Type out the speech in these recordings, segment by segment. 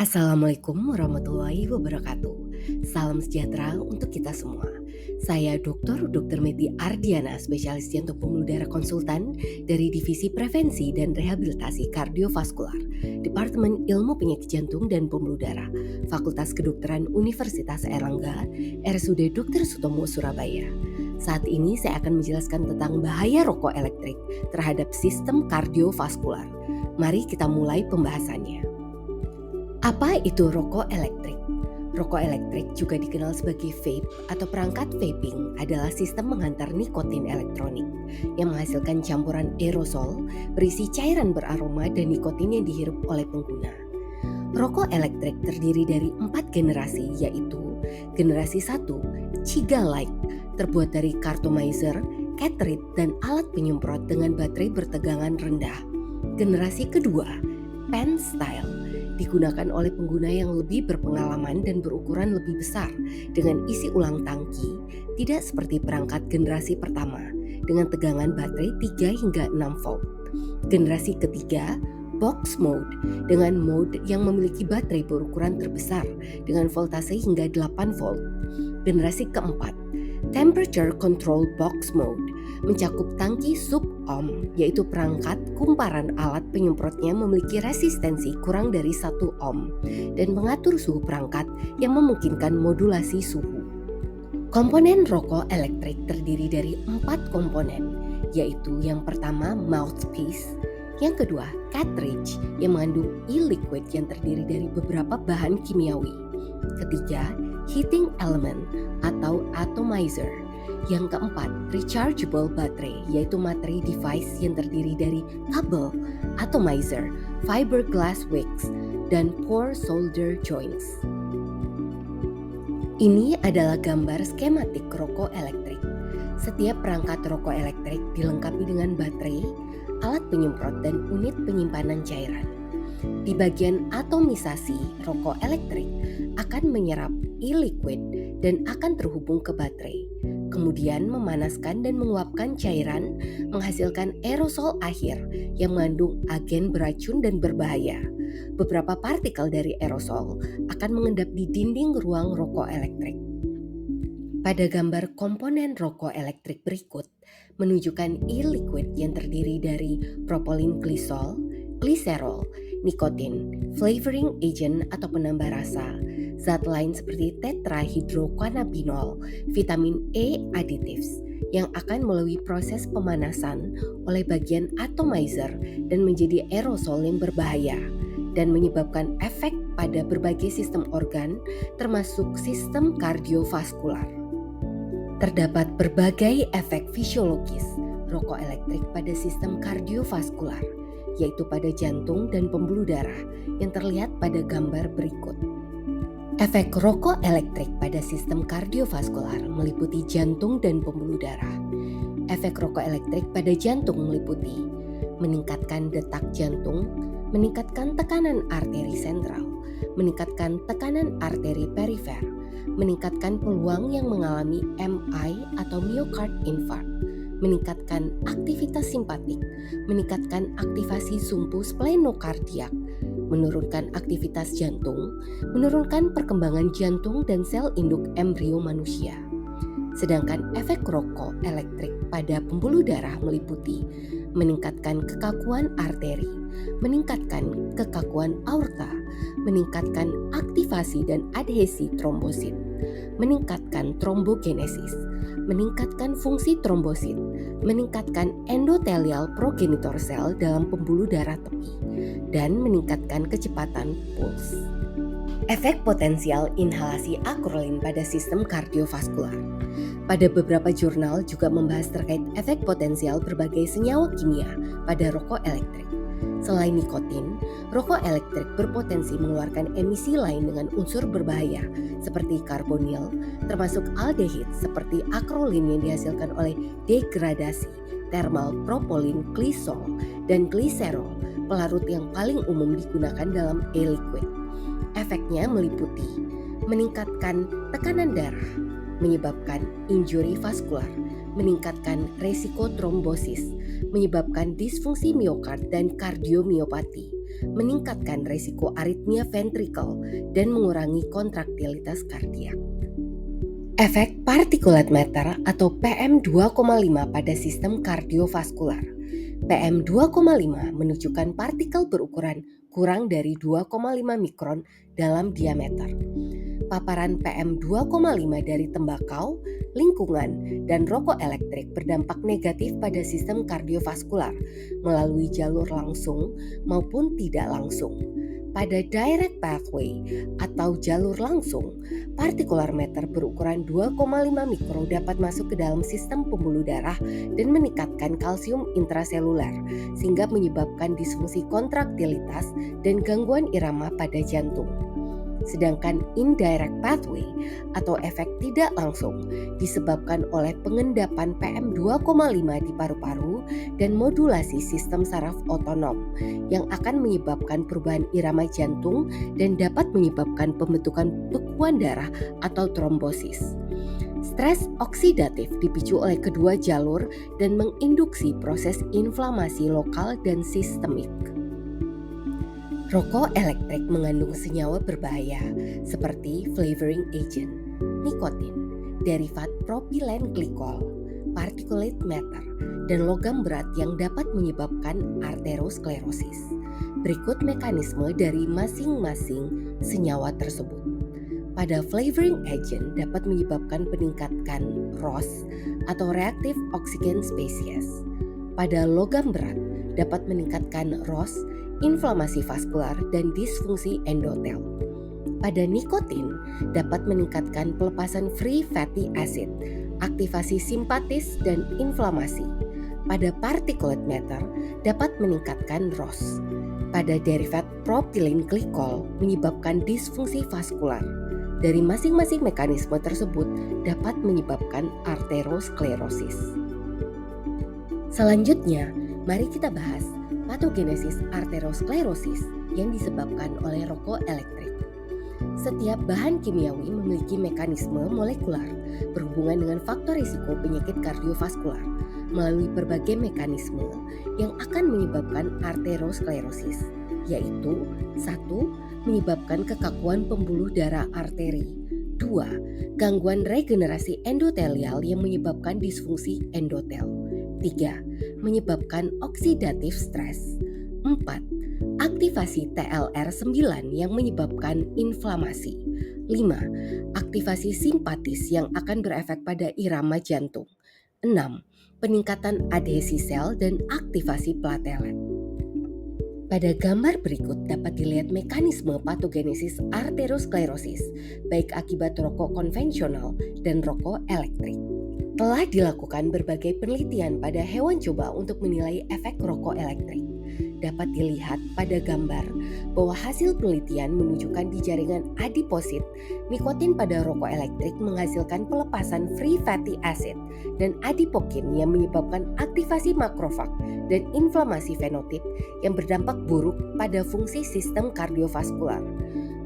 Assalamualaikum warahmatullahi wabarakatuh. Salam sejahtera untuk kita semua. Saya Dr. Meti Ardiana, spesialis jantung pembuluh darah konsultan dari Divisi Prevensi dan Rehabilitasi Kardiovaskular, Departemen Ilmu Penyakit Jantung dan Pembuluh Darah, Fakultas Kedokteran Universitas Airlangga, RSUD Dr. Sutomo Surabaya. Saat ini saya akan menjelaskan tentang bahaya rokok elektrik terhadap sistem kardiovaskular. Mari kita mulai pembahasannya. Apa itu rokok elektrik? Rokok elektrik juga dikenal sebagai vape atau perangkat vaping adalah sistem menghantar nikotin elektronik yang menghasilkan campuran aerosol berisi cairan beraroma dan nikotin yang dihirup oleh pengguna. Rokok elektrik terdiri dari 4 generasi, yaitu generasi 1, Ciga Light, terbuat dari cartomizer, cartridge, dan alat penyemprot dengan baterai bertegangan rendah. Generasi kedua, Pen Style, digunakan oleh pengguna yang lebih berpengalaman dan berukuran lebih besar dengan isi ulang tangki, tidak seperti perangkat generasi pertama dengan tegangan baterai 3 hingga 6 volt. Generasi ketiga, Box Mode, dengan mode yang memiliki baterai berukuran terbesar dengan voltase hingga 8 volt. Generasi keempat, Temperature Control Box Mode, mencakup tangki sub-ohm, yaitu perangkat kumparan alat penyemprotnya memiliki resistensi kurang dari 1 ohm dan mengatur suhu perangkat yang memungkinkan modulasi suhu. Komponen rokok elektrik terdiri dari 4 komponen, yaitu yang pertama mouthpiece, yang kedua cartridge yang mengandung e-liquid yang terdiri dari beberapa bahan kimiawi, ketiga heating element atau atomizer, yang keempat rechargeable battery yaitu materi device yang terdiri dari kabel, atomizer, fiberglass wicks, dan pour solder joints. Ini adalah gambar skematik rokok elektrik. Setiap perangkat rokok elektrik dilengkapi dengan baterai, alat penyemprot, dan unit penyimpanan cairan. Di bagian atomisasi, rokok elektrik akan menyerap e-liquid dan akan terhubung ke baterai. Kemudian memanaskan dan menguapkan cairan, menghasilkan aerosol akhir yang mengandung agen beracun dan berbahaya. Beberapa partikel dari aerosol akan mengendap di dinding ruang rokok elektrik. Pada gambar komponen rokok elektrik berikut menunjukkan e-liquid yang terdiri dari propylene glycol, gliserol, nikotin, flavoring agent atau penambah rasa, zat lain seperti tetrahydrocannabinol, vitamin E additives yang akan melalui proses pemanasan oleh bagian atomizer dan menjadi aerosol yang berbahaya dan menyebabkan efek pada berbagai sistem organ termasuk sistem kardiovaskular. Terdapat berbagai efek fisiologis rokok elektrik pada sistem kardiovaskular, yaitu pada jantung dan pembuluh darah yang terlihat pada gambar berikut. Efek rokok elektrik pada sistem kardiovaskular meliputi jantung dan pembuluh darah. Efek rokok elektrik pada jantung meliputi meningkatkan detak jantung, meningkatkan tekanan arteri sentral, meningkatkan tekanan arteri perifer, meningkatkan peluang yang mengalami MI atau myocard infarct, meningkatkan aktivitas simpatik, meningkatkan aktivasi sumpu splenokardiak, menurunkan aktivitas jantung, menurunkan perkembangan jantung dan sel induk embrio manusia. Sedangkan efek rokok elektrik pada pembuluh darah meliputi meningkatkan kekakuan arteri, meningkatkan kekakuan aorta, meningkatkan aktivasi dan adhesi trombosit, meningkatkan trombogenesis, meningkatkan fungsi trombosit, meningkatkan endotelial progenitor sel dalam pembuluh darah tepi, dan meningkatkan kecepatan puls. Efek potensial inhalasi akrolin pada sistem kardiovaskular. Pada beberapa jurnal juga membahas terkait efek potensial berbagai senyawa kimia pada rokok elektrik. Selain nikotin, rokok elektrik berpotensi mengeluarkan emisi lain dengan unsur berbahaya seperti karbonil, termasuk aldehid seperti akrolin yang dihasilkan oleh degradasi thermal propylene glycol dan gliserol, pelarut yang paling umum digunakan dalam e-liquid. Efeknya meliputi meningkatkan tekanan darah, menyebabkan injuri vaskular, meningkatkan resiko trombosis, menyebabkan disfungsi miokard dan kardiomiopati, meningkatkan risiko aritmia ventrikel, dan mengurangi kontraktilitas kardiak. Efek particulate matter atau PM2,5 pada sistem kardiovaskular. PM2,5 menunjukkan partikel berukuran kurang dari 2,5 mikron dalam diameter. Paparan PM2,5 dari tembakau, lingkungan, dan rokok elektrik berdampak negatif pada sistem kardiovaskular melalui jalur langsung maupun tidak langsung. Pada direct pathway atau jalur langsung, particular matter berukuran 2,5 mikro dapat masuk ke dalam sistem pembuluh darah dan meningkatkan kalsium intraseluler sehingga menyebabkan disfungsi kontraktilitas dan gangguan irama pada jantung. Sedangkan indirect pathway atau efek tidak langsung disebabkan oleh pengendapan PM2,5 di paru-paru dan modulasi sistem saraf otonom yang akan menyebabkan perubahan irama jantung dan dapat menyebabkan pembentukan bekuan darah atau trombosis. Stres oksidatif dipicu oleh kedua jalur dan menginduksi proses inflamasi lokal dan sistemik. Rokok elektrik mengandung senyawa berbahaya seperti flavoring agent, nikotin, derivat propilen glikol, particulate matter, dan logam berat yang dapat menyebabkan arteriosklerosis. Berikut mekanisme dari masing-masing senyawa tersebut. Pada flavoring agent dapat menyebabkan peningkatan ROS atau reactive oxygen species. Pada logam berat dapat meningkatkan ROS, inflamasi vaskular, dan disfungsi endotel. Pada nikotin dapat meningkatkan pelepasan free fatty acid, aktivasi simpatis, dan inflamasi. Pada particulate matter dapat meningkatkan ROS. Pada derivat propylene glikol menyebabkan disfungsi vaskular. Dari masing-masing mekanisme tersebut dapat menyebabkan arteriosklerosis. Selanjutnya, mari kita bahas patogenesis arteriosklerosis yang disebabkan oleh rokok elektrik. Setiap bahan kimiawi memiliki mekanisme molekular berhubungan dengan faktor risiko penyakit kardiovaskular melalui berbagai mekanisme yang akan menyebabkan arteriosklerosis, yaitu 1. Menyebabkan kekakuan pembuluh darah arteri. 2. Gangguan regenerasi endotelial yang menyebabkan disfungsi endotel. 3. Menyebabkan oksidatif stres. 4. Aktivasi TLR9 yang menyebabkan inflamasi. 5. Aktivasi simpatis yang akan berefek pada irama jantung. 6. Peningkatan adhesi sel dan aktivasi platelet. Pada gambar berikut dapat dilihat mekanisme patogenesis arteriosklerosis baik akibat rokok konvensional dan rokok elektrik. Telah dilakukan berbagai penelitian pada hewan coba untuk menilai efek rokok elektrik. Dapat dilihat pada gambar bahwa hasil penelitian menunjukkan di jaringan adiposit, nikotin pada rokok elektrik menghasilkan pelepasan free fatty acid dan adipokin yang menyebabkan aktivasi makrofag dan inflamasi fenotip yang berdampak buruk pada fungsi sistem kardiovaskular.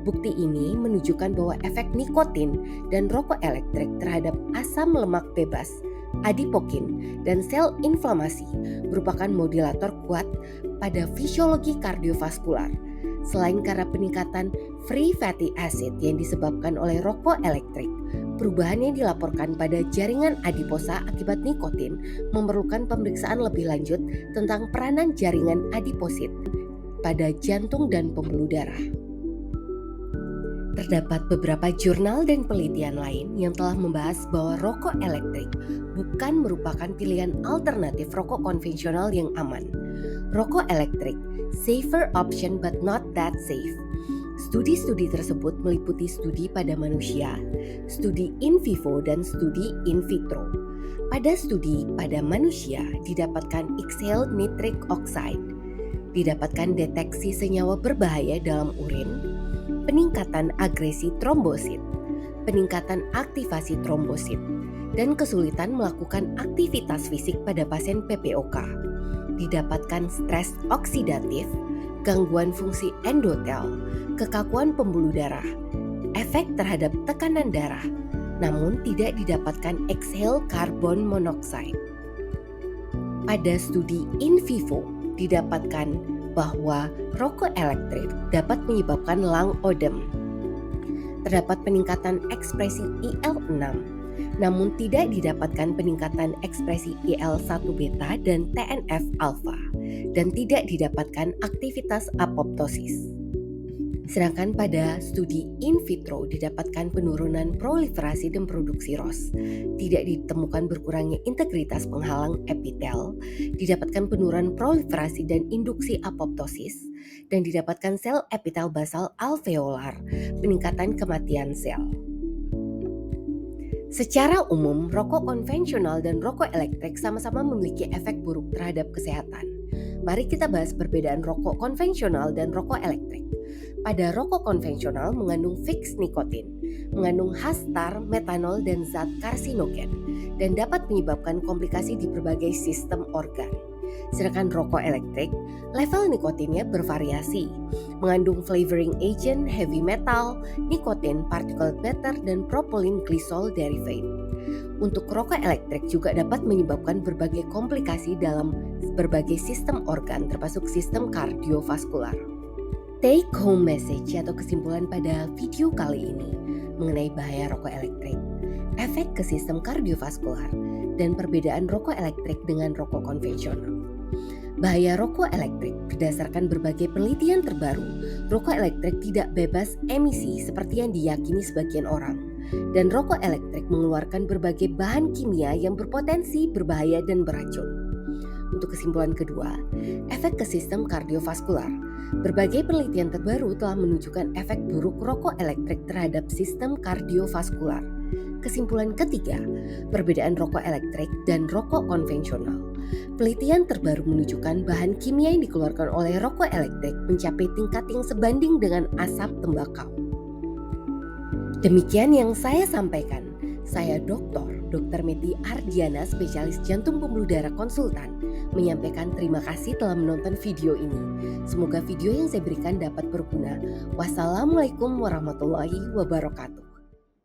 Bukti ini menunjukkan bahwa efek nikotin dan rokok elektrik terhadap asam lemak bebas, adipokin, dan sel inflamasi merupakan modulator kuat pada fisiologi kardiovaskular. Selain karena peningkatan free fatty acid yang disebabkan oleh rokok elektrik, perubahan yang dilaporkan pada jaringan adiposa akibat nikotin memerlukan pemeriksaan lebih lanjut tentang peranan jaringan adiposit pada jantung dan pembuluh darah. Terdapat beberapa jurnal dan penelitian lain yang telah membahas bahwa rokok elektrik bukan merupakan pilihan alternatif rokok konvensional yang aman. Rokok elektrik, safer option but not that safe. Studi-studi tersebut meliputi studi pada manusia, studi in vivo dan studi in vitro. Pada studi pada manusia didapatkan exhaled nitric oxide, didapatkan deteksi senyawa berbahaya dalam urin, peningkatan agresi trombosit, peningkatan aktivasi trombosit, dan kesulitan melakukan aktivitas fisik pada pasien PPOK. Didapatkan stres oksidatif, gangguan fungsi endotel, kekakuan pembuluh darah, efek terhadap tekanan darah, namun tidak didapatkan exhaled carbon monoxide. Pada studi in vivo didapatkan bahwa rokok elektrik dapat menyebabkan lung odem. Terdapat peningkatan ekspresi IL-6, namun tidak didapatkan peningkatan ekspresi IL-1 beta dan TNF-alfa, dan tidak didapatkan aktivitas apoptosis. Sedangkan pada studi in vitro didapatkan penurunan proliferasi dan produksi ROS, tidak ditemukan berkurangnya integritas penghalang epitel, didapatkan penurunan proliferasi dan induksi apoptosis, dan didapatkan sel epitel basal alveolar, peningkatan kematian sel. Secara umum, rokok konvensional dan rokok elektrik sama-sama memiliki efek buruk terhadap kesehatan. Mari kita bahas perbedaan rokok konvensional dan rokok elektrik. Pada rokok konvensional mengandung fix nikotin, mengandung hastar, metanol, dan zat karsinogen, dan dapat menyebabkan komplikasi di berbagai sistem organ. Sedangkan rokok elektrik, level nikotinnya bervariasi, mengandung flavoring agent, heavy metal, nikotin, particulate matter, dan propylene glycol derivate. Untuk rokok elektrik juga dapat menyebabkan berbagai komplikasi dalam berbagai sistem organ, termasuk sistem kardiovaskular. Take home message atau kesimpulan pada video kali ini mengenai bahaya rokok elektrik, efek ke sistem kardiovaskular, dan perbedaan rokok elektrik dengan rokok konvensional. Bahaya rokok elektrik berdasarkan berbagai penelitian terbaru, rokok elektrik tidak bebas emisi seperti yang diyakini sebagian orang, dan rokok elektrik mengeluarkan berbagai bahan kimia yang berpotensi berbahaya dan beracun. Untuk kesimpulan kedua, efek ke sistem kardiovaskular. Berbagai penelitian terbaru telah menunjukkan efek buruk rokok elektrik terhadap sistem kardiovaskular. Kesimpulan ketiga, perbedaan rokok elektrik dan rokok konvensional. Penelitian terbaru menunjukkan bahan kimia yang dikeluarkan oleh rokok elektrik mencapai tingkat yang sebanding dengan asap tembakau. Demikian yang saya sampaikan. Saya Dr. Meti Ardiana, spesialis jantung pembuluh darah konsultan, menyampaikan terima kasih telah menonton video ini. Semoga video yang saya berikan dapat berguna. Wassalamualaikum warahmatullahi wabarakatuh.